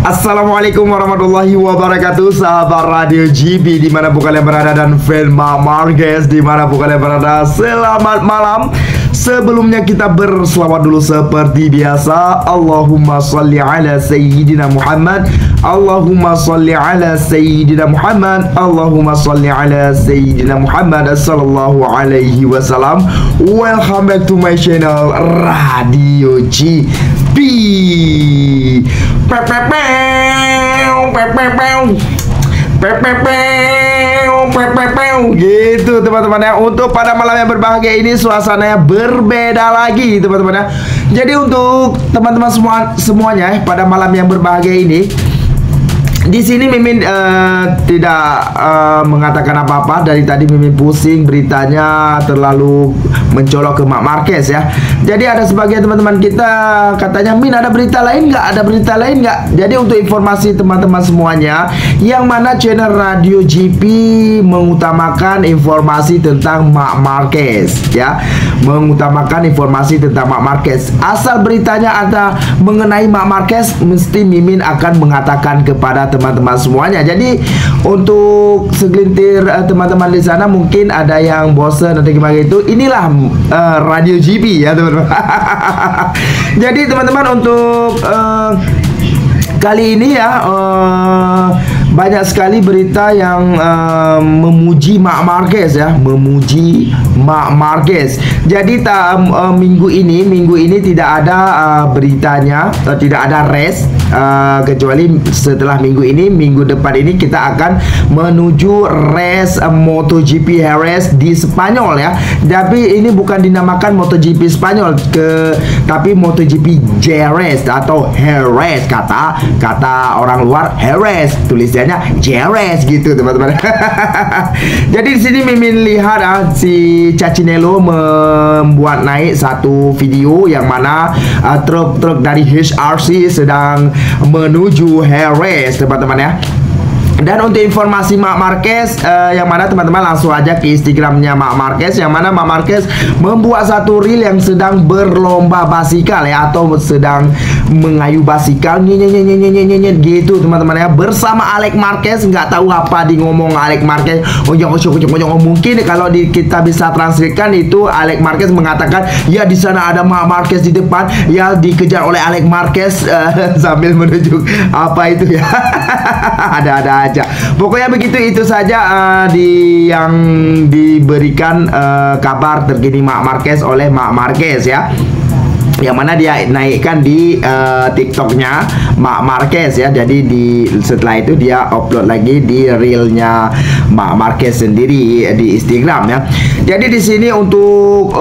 Assalamualaikum warahmatullahi wabarakatuh, sahabat Radio GB dimanapun kalian berada dan fan Mark Marquez dimanapun kalian berada. Selamat malam. Sebelumnya kita berselawat dulu seperti biasa. Allahumma salli ala Sayyidina Muhammad, Allahumma salli ala Sayyidina Muhammad, Allahumma salli ala Sayyidina Muhammad sallallahu alaihi wasallam. Welcome back to my channel Radio GB. Gitu teman-teman ya. Untuk pada malam yang berbahagia ini suasananya berbeda lagi teman-teman ya. Jadi untuk teman-teman semuanya pada malam yang berbahagia ini, di sini Mimin tidak mengatakan apa-apa. Dari tadi Mimin pusing, beritanya terlalu mencolok ke Mark Marquez ya. Jadi ada sebagian teman-teman kita katanya, Min ada berita lain nggak? Ada berita lain nggak? Jadi untuk informasi teman-teman semuanya, yang mana channel Radio GP mengutamakan informasi tentang Mark Marquez ya, mengutamakan informasi tentang Mark Marquez. Asal beritanya ada mengenai Mark Marquez, mesti Mimin akan mengatakan kepada teman-teman semuanya. Jadi untuk segelintir teman-teman di sana mungkin ada yang bosan atau gimana itu, inilah Radio GB ya teman-teman. Jadi teman-teman untuk kali ini ya banyak sekali berita yang memuji Mark Marquez ya, memuji Mark Marquez. Jadi minggu ini tidak ada beritanya, tidak ada race, kecuali setelah minggu ini, minggu depan ini kita akan menuju race MotoGP Jerez di Spanyol ya. Tapi ini bukan dinamakan MotoGP Spanyol, tapi MotoGP Jerez atau Jerez, kata orang luar Jerez, tulisannya Jerez gitu teman-teman. Jadi di sini Mimin lihat si Cacinello membuat naik satu video yang mana truk-truk dari HRC sedang menuju Jerez teman-teman ya. Dan untuk informasi Mark Marquez yang mana teman-teman langsung aja ke Instagramnya Mark Marquez, yang mana Mark Marquez membuat satu reel yang sedang berlomba basikal ya, atau sedang mengayu basikal gitu teman-teman ya, bersama Alex Marquez. Nggak tahu apa di ngomong Alex Marquez. Mungkin kalau kita bisa transkripsikan itu Alex Marquez mengatakan ya di sana ada Mark Marquez di depan ya, dikejar oleh Alex Marquez sambil menuju apa itu ya. Ada aja. Pokoknya begitu, itu saja yang diberikan kabar terkini Mark Marquez oleh Mark Marquez ya, yang mana dia naikkan di TikToknya Mark Marquez ya. Jadi setelah itu dia upload lagi di reelnya Mark Marquez sendiri di Instagram ya. Jadi di sini untuk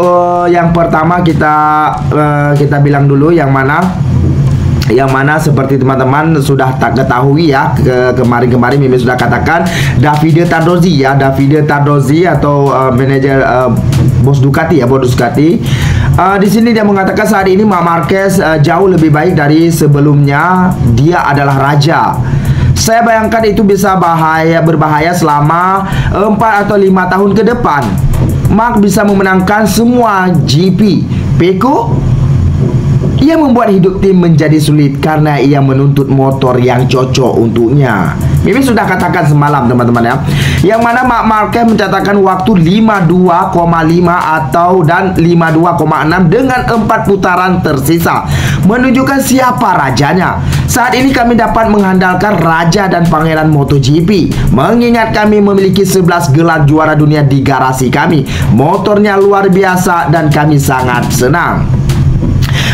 yang pertama kita bilang dulu yang mana seperti teman-teman sudah tak ketahui ya, kemarin Mimin sudah katakan Davide Tardozzi ya, Davide Tardozzi atau manajer bos Ducati ya, bos Ducati. Di sini dia mengatakan saat ini Mark Marquez jauh lebih baik dari sebelumnya. Dia adalah raja. Saya bayangkan itu bisa berbahaya selama 4 atau 5 tahun ke depan. Mark bisa memenangkan semua GP. Peko, ia membuat hidup tim menjadi sulit karena ia menuntut motor yang cocok untuknya. Mimin sudah katakan semalam teman-teman ya, yang mana Mark Marquez mencatatkan waktu 52,5 dan 52,6 dengan 4 putaran tersisa, menunjukkan siapa rajanya. Saat ini kami dapat mengandalkan raja dan pangeran MotoGP, mengingat kami memiliki 11 gelar juara dunia di garasi kami. Motornya luar biasa dan kami sangat senang.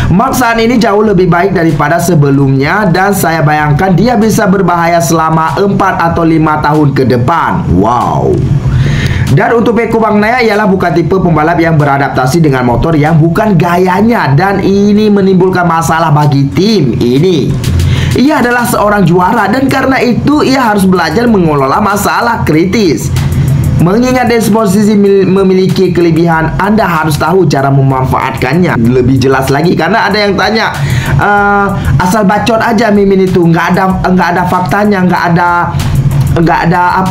Mark saat ini jauh lebih baik daripada sebelumnya, dan saya bayangkan dia bisa berbahaya selama 4 atau 5 tahun ke depan. Wow. Dan untuk Peko Bagnaia ialah bukan tipe pembalap yang beradaptasi dengan motor yang bukan gayanya, dan ini menimbulkan masalah bagi tim ini. Ia adalah seorang juara, dan karena itu ia harus belajar mengelola masalah kritis. Mengingat disposisi memiliki kelebihan, Anda harus tahu cara memanfaatkannya lebih jelas lagi. Karena ada yang tanya, asal bacot aja Mimin itu, nggak ada faktanya, nggak ada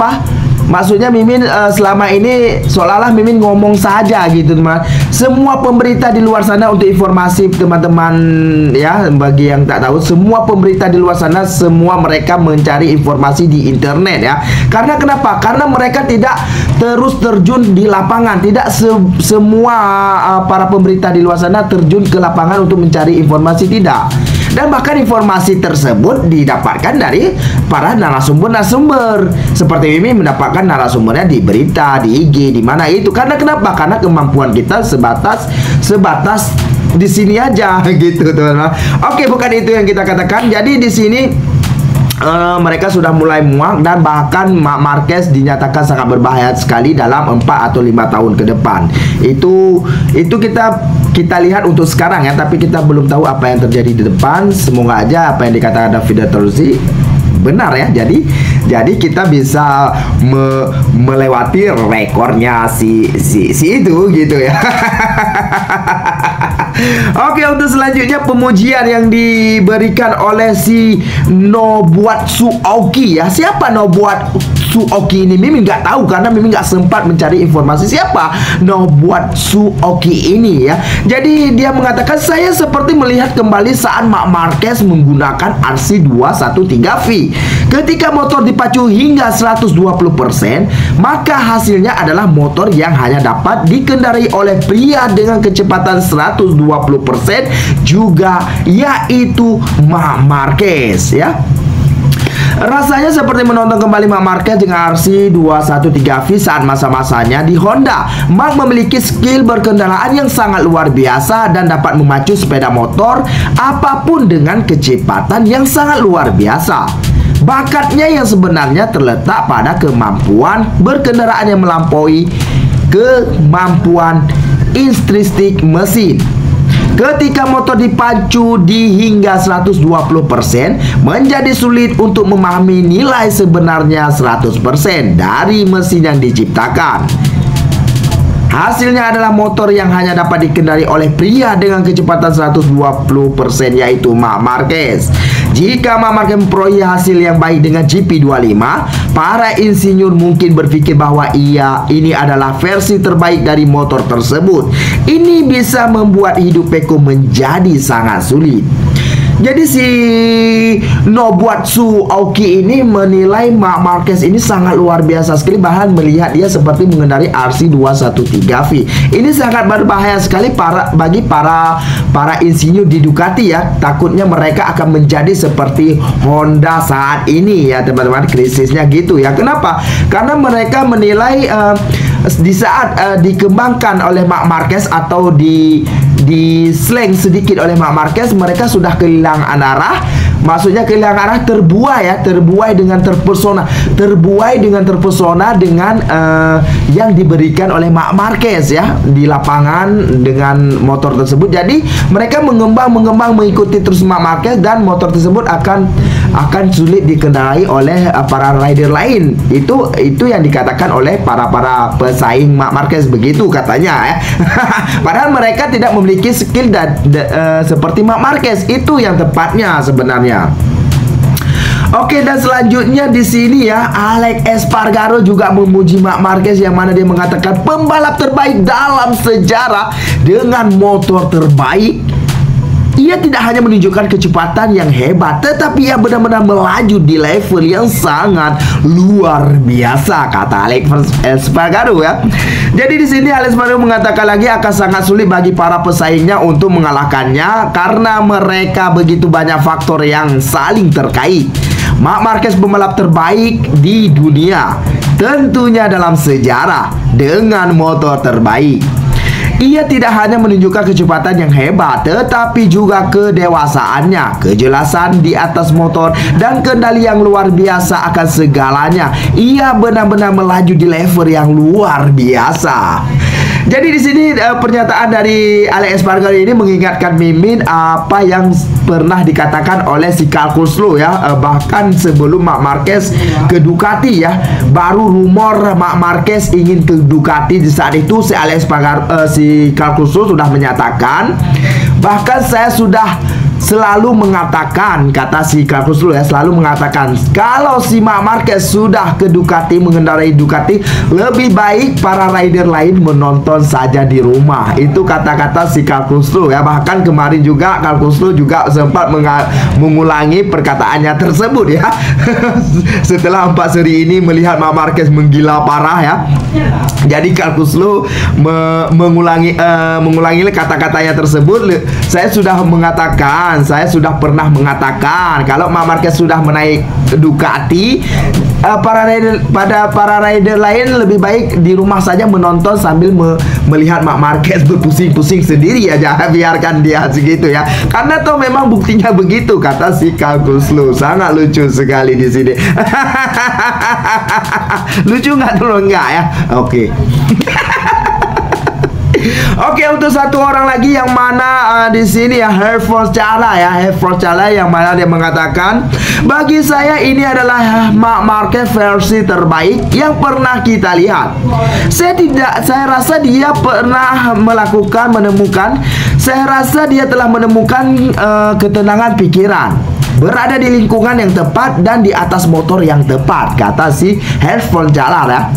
Maksudnya Mimin selama ini seolah-olah Mimin ngomong saja gitu teman. Semua pemberita di luar sana, untuk informasi teman-teman ya, bagi yang tak tahu, semua pemberita di luar sana semua mereka mencari informasi di internet ya. Karena kenapa? Karena mereka tidak terus terjun di lapangan. Tidak semua para pemberita di luar sana terjun ke lapangan untuk mencari informasi, tidak. Dan bahkan informasi tersebut didapatkan dari para narasumber-narasumber. Seperti ini mendapatkan narasumbernya di berita, di IG, di mana itu. Karena kenapa? Karena kemampuan kita sebatas di sini aja gitu, teman-teman. Oke, bukan itu yang kita katakan. Jadi di sini mereka sudah mulai muak, dan bahkan Marc Marquez dinyatakan sangat berbahaya sekali dalam 4 atau 5 tahun ke depan. Itu kita lihat untuk sekarang ya, tapi kita belum tahu apa yang terjadi di depan. Semoga aja apa yang dikatakan Davide Terzi benar ya. Jadi kita bisa melewati rekornya si itu gitu ya. Oke, untuk selanjutnya pemujian yang diberikan oleh si Nobuatsu Aoki ya. Siapa Nobuatsu Aoki ini? Mimin nggak tahu karena Mimin nggak sempat mencari informasi siapa Nobuatsu Aoki ini ya. Jadi dia mengatakan, saya seperti melihat kembali saat Marc Marquez menggunakan RC213V. Ketika motor dipacu hingga 120%, maka hasilnya adalah motor yang hanya dapat dikendarai oleh pria dengan kecepatan 120% juga, yaitu Marc Marquez ya. Rasanya seperti menonton kembali Marc Marquez dengan RC213V saat masa-masanya di Honda. Marc memiliki skill berkendaraan yang sangat luar biasa dan dapat memacu sepeda motor apapun dengan kecepatan yang sangat luar biasa. Bakatnya yang sebenarnya terletak pada kemampuan berkendaraan yang melampaui kemampuan intrinsik mesin. Ketika motor dipacu di hingga 120%, menjadi sulit untuk memahami nilai sebenarnya 100% dari mesin yang diciptakan. Hasilnya adalah motor yang hanya dapat dikendarai oleh pria dengan kecepatan 120%, yaitu Marc Marquez. Jika Marc Marquez memperoleh hasil yang baik dengan GP25, para insinyur mungkin berpikir bahwa ini adalah versi terbaik dari motor tersebut. Ini bisa membuat hidup Pecco menjadi sangat sulit. Jadi si Nobuatsu Aoki ini menilai Marc Marquez ini sangat luar biasa sekali, bahkan melihat dia seperti mengendarai RC213V. Ini sangat berbahaya sekali bagi para insinyur di Ducati ya. Takutnya mereka akan menjadi seperti Honda saat ini ya, teman-teman. Krisisnya gitu ya. Kenapa? Karena mereka menilai di saat dikembangkan oleh Marc Marquez atau di slang sedikit oleh Marc Marquez, mereka sudah kehilangan arah. Maksudnya kehilangan arah, terbuai dengan terpesona dengan yang diberikan oleh Marc Marquez ya di lapangan dengan motor tersebut. Jadi mereka mengembang mengikuti terus Marc Marquez, dan motor tersebut akan sulit dikendarai oleh para rider lain. Itu yang dikatakan oleh para pesaing Marc Marquez, begitu katanya ya. Padahal mereka tidak memiliki skill seperti Marc Marquez. Itu yang tepatnya sebenarnya. Oke, dan selanjutnya di sini ya, Alex Espargaro juga memuji Marc Marquez, yang mana dia mengatakan pembalap terbaik dalam sejarah dengan motor terbaik. Ia tidak hanya menunjukkan kecepatan yang hebat, tetapi ia benar-benar melaju di level yang sangat luar biasa, kata Alex Espargaro ya. Jadi di sini Alex Espargaro mengatakan lagi akan sangat sulit bagi para pesaingnya untuk mengalahkannya karena mereka begitu banyak faktor yang saling terkait. Marc Marquez pembalap terbaik di dunia, tentunya dalam sejarah dengan motor terbaik. Ia tidak hanya menunjukkan kecepatan yang hebat, tetapi juga kedewasaannya, kejelasan di atas motor, dan kendali yang luar biasa akan segalanya. Ia benar-benar melaju di level yang luar biasa. Jadi di sini pernyataan dari Alex Espargaro ini mengingatkan Mimin apa yang pernah dikatakan oleh si Carl Crutchlow ya. Bahkan sebelum Marc Marquez ke Ducati ya, baru rumor Marc Marquez ingin ke Ducati. Di saat itu si Alex Espargaro, si Carl Crutchlow sudah menyatakan, bahkan saya sudah selalu mengatakan, kata si Carl Crutchlow ya, selalu mengatakan kalau si Marc Marquez sudah ke Ducati, mengendarai Ducati, lebih baik para rider lain menonton saja di rumah. Itu kata-kata si Carl Crutchlow ya. Bahkan kemarin juga Carl Crutchlow juga sempat mengulangi perkataannya tersebut ya. Setelah 4 seri ini melihat Marc Marquez menggila parah ya. Jadi Carl Crutchlow mengulangi kata-katanya tersebut. Saya sudah pernah mengatakan kalau Marc Marquez sudah menaik Ducati, para rider lain lebih baik di rumah saja menonton sambil melihat Marc Marquez berpusing-pusing sendiri aja. Biarkan dia segitu ya. Karena toh memang buktinya begitu, kata si Carl Crutchlow. Sangat lucu sekali di sini. Lucu nggak dulu nggak ya? Oke. Oke, untuk satu orang lagi yang mana di sini ya, Herford Chala ya, Herford Chala, yang mana dia mengatakan, bagi saya ini adalah Marc Marquez versi terbaik yang pernah kita lihat. Saya rasa dia telah menemukan ketenangan pikiran, berada di lingkungan yang tepat dan di atas motor yang tepat, kata si Herford Chala ya.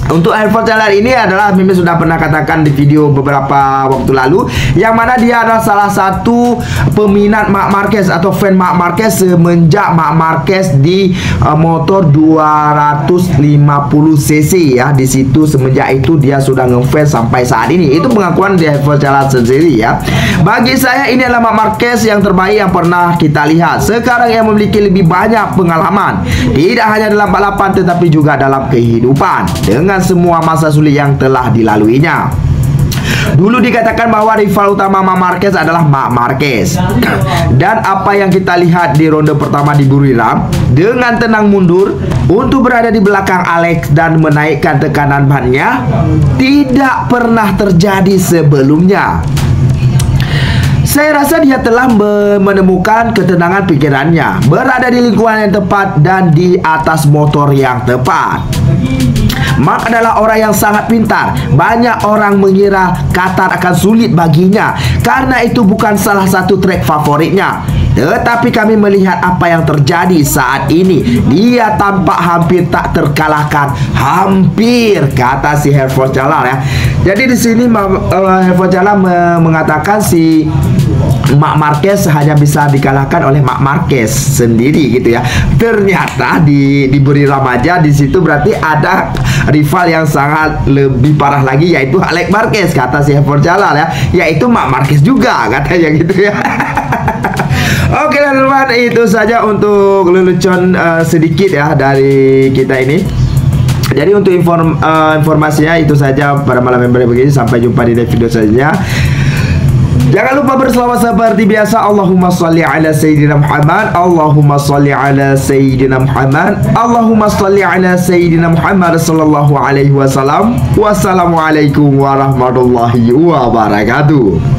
Untuk Herford Chala ini adalah Mimin sudah pernah katakan di video beberapa waktu lalu, yang mana dia adalah salah satu peminat Marc Marquez atau fan Marc Marquez semenjak Marc Marquez di motor 250 cc ya. Di situ semenjak itu dia sudah ngefans sampai saat ini. Itu pengakuan di Herford Chala sendiri ya. Bagi saya ini adalah Marc Marquez yang terbaik yang pernah kita lihat. Sekarang yang memiliki lebih banyak pengalaman, tidak hanya dalam balapan tetapi juga dalam kehidupan, dengan semua masa sulit yang telah dilaluinya. Dulu dikatakan bahwa rival utama Marc Marquez adalah Marc Marquez. Dan apa yang kita lihat di ronde pertama di Buriram, dengan tenang mundur untuk berada di belakang Alex dan menaikkan tekanan bannya, tidak pernah terjadi sebelumnya. Saya rasa dia telah menemukan ketenangan pikirannya, berada di lingkungan yang tepat dan di atas motor yang tepat. Marc adalah orang yang sangat pintar. Banyak orang mengira Qatar akan sulit baginya karena itu bukan salah satu trek favoritnya. Tetapi kami melihat apa yang terjadi saat ini. Dia tampak hampir tak terkalahkan. Hampir, kata si Herford Chala ya. Jadi di sini Herford Chala mengatakan si Marc Marquez hanya bisa dikalahkan oleh Marc Marquez sendiri gitu ya. Ternyata di Buriram aja di situ berarti ada rival yang sangat lebih parah lagi, yaitu Alex Marquez, kata si Herford Chala ya, yaitu Marc Marquez juga katanya gitu ya. Oke teman-teman, itu saja untuk lelucon sedikit ya dari kita ini. Jadi untuk informasinya itu saja pada malam yang begini. Sampai jumpa di video selanjutnya. Jangan lupa berselawat seperti biasa. Allahumma sholli ala Sayyidina Muhammad. Allahumma sholli ala Sayyidina Muhammad. Allahumma sholli ala Sayyidina Muhammad sallallahu alaihi wasallam. Wassalamualaikum warahmatullahi wabarakatuh.